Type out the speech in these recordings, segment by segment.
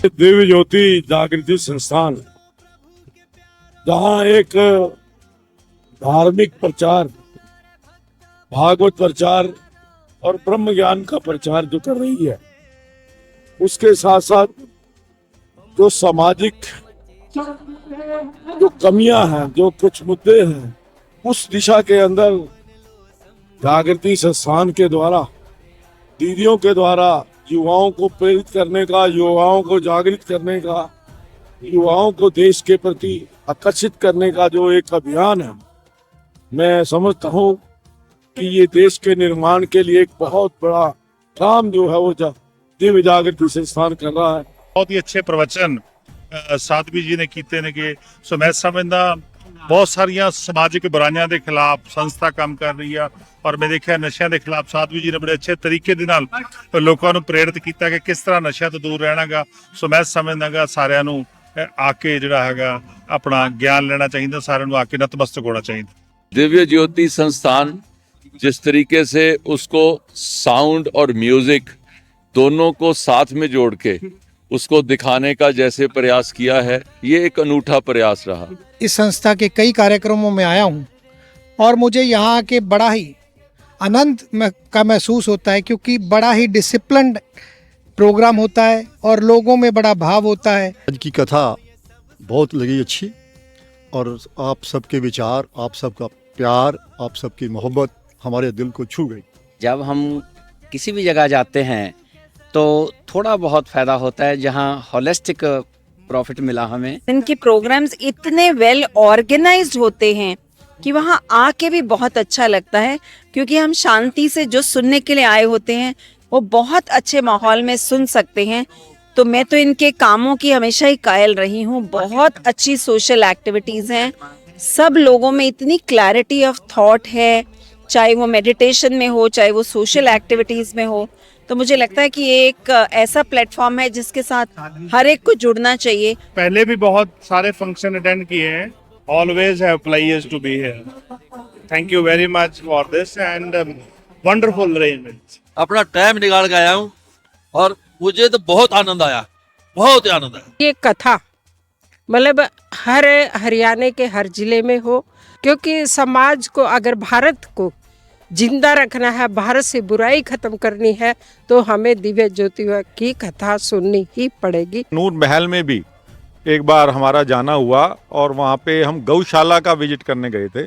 दिव्य ज्योति जागृति संस्थान, जहाँ एक धार्मिक प्रचार, भागवत प्रचार और ब्रह्म ज्ञान का प्रचार जो कर रही है, उसके साथ साथ जो सामाजिक जो कमियां हैं, जो कुछ मुद्दे हैं, उस दिशा के अंदर जागृति संस्थान के द्वारा, दीदियों के द्वारा युवाओं को प्रेरित करने का, युवाओं को जागृत करने का, युवाओं को देश के प्रति आकर्षित करने का जो एक अभियान है, मैं समझता हूँ कि ये देश के निर्माण के लिए एक बहुत बड़ा काम जो है वो दिव्य जागृति संस्थान कर रहा है। बहुत ही अच्छे प्रवचन साध्वी जी ने ਕੀਤੇ ਨੇ ਕਿ ਸੋ ਮੈਂ ਸਮਝਦਾ ਬਹੁਤ ਸਾਰੀਆਂ ਸਮਾਜਿਕ ਬੁਰਾਈਆਂ ਦੇ ਖਿਲਾਫ ਸੰਸਥਾ ਕੰਮ ਕਰ ਰਹੀ ਆ ਔਰ ਮੈਂ ਦੇਖਿਆ ਨਸ਼ਿਆਂ ਦੇ ਖਿਲਾਫ ਸਾਧਵੀ ਜੀ ਨੇ ਬੜੇ ਅੱਛੇ ਤਰੀਕੇ ਦੇ ਨਾਲ ਲੋਕਾਂ ਨੂੰ ਪ੍ਰੇਰਿਤ ਕੀਤਾ ਕਿ ਕਿਸ ਤਰ੍ਹਾਂ ਨਸ਼ਿਆਂ ਤੋਂ ਦੂਰ ਰਹਿਣਾਗਾ। ਸੋ ਮੈਂ ਸਮਝਦਾਗਾ ਸਾਰਿਆਂ ਨੂੰ ਆ ਕੇ ਜਿਹੜਾ ਹੈਗਾ ਆਪਣਾ ਗਿਆਨ ਲੈਣਾ ਚਾਹੀਦਾ, ਸਾਰਿਆਂ ਨੂੰ ਆ ਕੇ ਨਤਮਸਤਕ ਹੋਣਾ ਚਾਹੀਦਾ। दिव्य ज्योति संस्थान जिस तरीके से उसको साउंड और म्यूजिक दोनों को साथ में जोड़ के उसको दिखाने का जैसे प्रयास किया है, ये एक अनूठा प्रयास रहा। इस संस्था के कई कार्यक्रमों में आया हूँ और मुझे यहाँ के बड़ा ही आनंद का महसूस होता है, क्योंकि बड़ा ही डिसिप्लिन्ड प्रोग्राम होता है और लोगों में बड़ा भाव होता है। आज की कथा बहुत लगी अच्छी, और आप सबके विचार, आप सबका प्यार, आप सबकी मोहब्बत हमारे दिल को छू गई। जब हम किसी भी जगह जाते हैं तो थोड़ा बहुत फ़ायदा होता है, जहाँ होलिस्टिक प्रॉफिट मिला हमें। इनके प्रोग्राम्स इतने वेल ऑर्गेनाइज्ड होते हैं कि वहाँ आके भी बहुत अच्छा लगता है, क्योंकि हम शांति से जो सुनने के लिए आए होते हैं वो बहुत अच्छे माहौल में सुन सकते हैं। तो मैं तो इनके कामों की हमेशा ही कायल रही हूँ। बहुत अच्छी सोशल एक्टिविटीज़ हैं, सब लोगों में इतनी क्लैरिटी ऑफ थॉट है, चाहे वो मेडिटेशन में हो, चाहे वो सोशल एक्टिविटीज़ में हो। तो मुझे लगता है कि ये एक ऐसा प्लेटफॉर्म है जिसके साथ हर एक को जुड़ना चाहिए। पहले भी बहुत सारे फंक्शन अटेंड किए हैं। Always have pleasure to be here. Thank you very much for this and wonderful arrangement. अपना टाइम निकाल के आया हूँ और मुझे तो बहुत आनंद आया, बहुत आनंद आया। ये कथा मतलब हर हरियाणा के हर जिले में हो, क्योंकि समाज को, अगर भारत को जिंदा रखना है, भारत से बुराई खत्म करनी है, तो हमें दिव्य ज्योति की कथा सुननी ही पड़ेगी। नूर महल में भी एक बार हमारा जाना हुआ और वहाँ पे हम गौशाला का विजिट करने गए थे,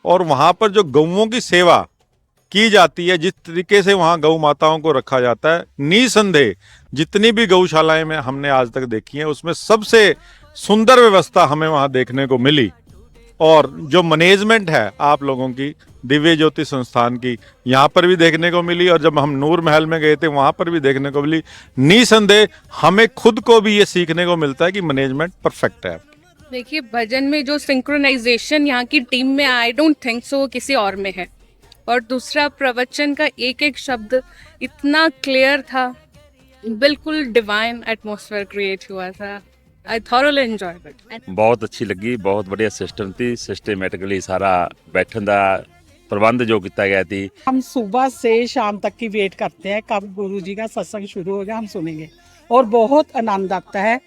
और वहाँ पर जो गौओं की सेवा की जाती है, जिस तरीके से वहाँ गौ माताओं को रखा जाता है, निसंदेह जितनी भी गौशालाएं में हमने आज तक देखी हैं, उसमें सबसे सुंदर व्यवस्था हमें वहाँ देखने को मिली। और जो मैनेजमेंट है आप लोगों की, दिव्य ज्योति संस्थान की, यहाँ पर भी देखने को मिली, और जब हम नूर महल में गए थे वहाँ पर भी देखने को मिली। निसंदेह हमें खुद को भी ये सीखने को मिलता है कि मैनेजमेंट परफेक्ट है। देखिए, भजन में जो सिंक्रोनाइजेशन यहाँ की टीम में, आई डोंट थिंक सो किसी और में है। और दूसरा, प्रवचन का एक एक शब्द इतना क्लियर था, बिल्कुल डिवाइन एटमॉस्फेयर क्रिएट हुआ था। I thoroughly enjoyed it. बहुत अच्छी लगी, बहुत बढ़िया सिस्टम थी, सिस्टमेटिकली सारा बैठन का प्रबंध जो किया गया थी। हम सुबह से शाम तक की वेट करते हैं कब गुरु जी का सत्संग शुरू होगा, हम सुनेंगे और बहुत आनंद आता है।